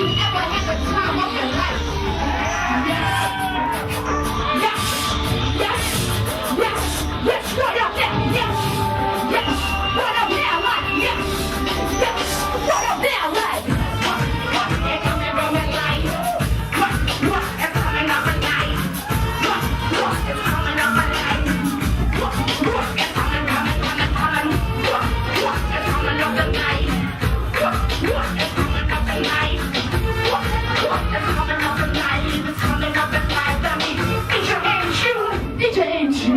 you ever had the time of your life? Yes, yes, yes, yes, yes, right up there, yes, yes, right up there, like, yes, yes, right up there, like, what, it's coming from the light, what, it's coming up the light, what, it's coming up the light, what, it's coming, what, it's coming up the light, what, it's coming up the light, what, it's coming up the light, it's coming up the light, let me, it's your hands, you, it's your hands, you.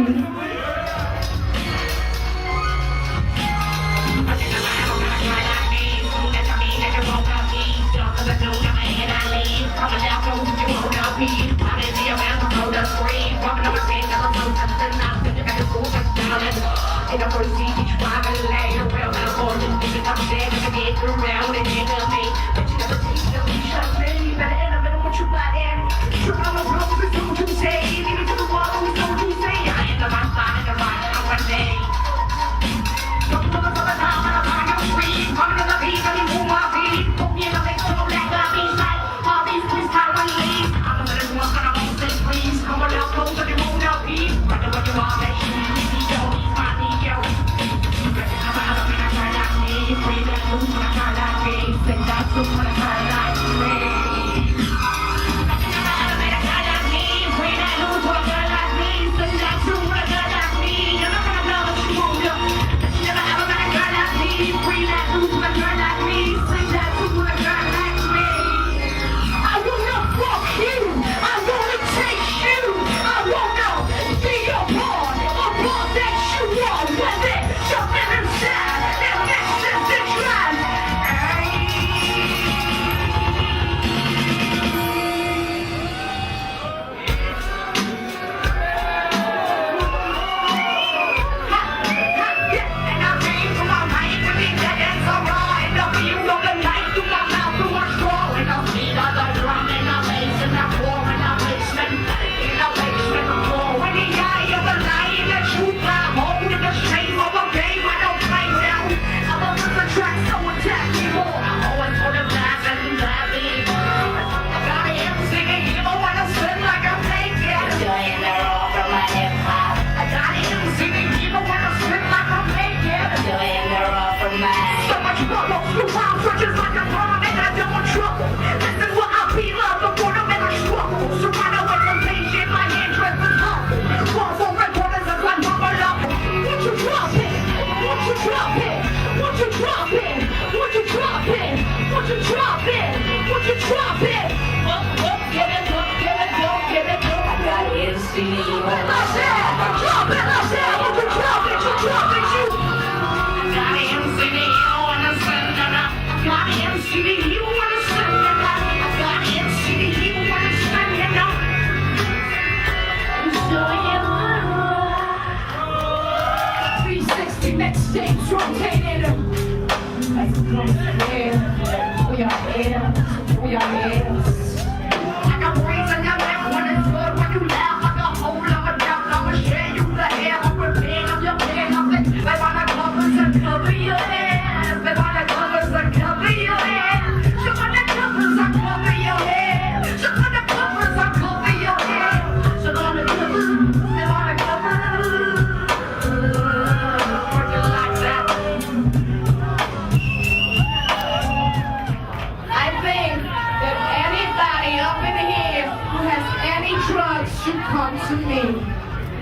In the first seat, each drive and lay around the horse and think I'm dead to get around and hit a me. But you never taste the leash of me. Better end up in what you got in. Sure, I'm a problem, it's what you say. Leave me to the wall, it's what you say. I end up my side in the right, I'm one day. Don't look for the time, and I'm on your street. Coming to the beat, let me move my feet. Hope you know they don't let the beat like all these police time and leave. I'm a little one, but I'm all this please. Come on out close, and you won't know peace. Right to what you are, that you need.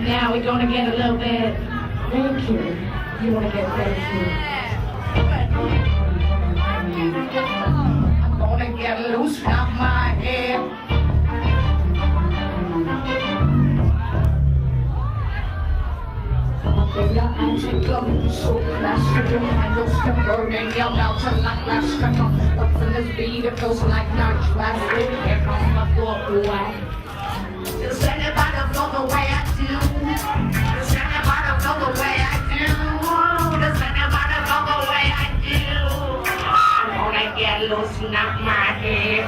Now we're gonna get a little bit. Thank you. You wanna get better too? I'm gonna get loose off my head. Your eyes are glowing so plastic, your handles can burn in your mouth like plastic. What's in this beat? It feels like not plastic. Here comes my floor away. Does anybody know the way I do? Does anybody know the way I do? Does anybody know the way I do? I'm gonna get loose and knock my head.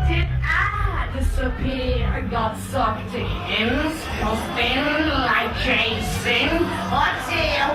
Did I disappear? Got sucked in, spin like Jason. Until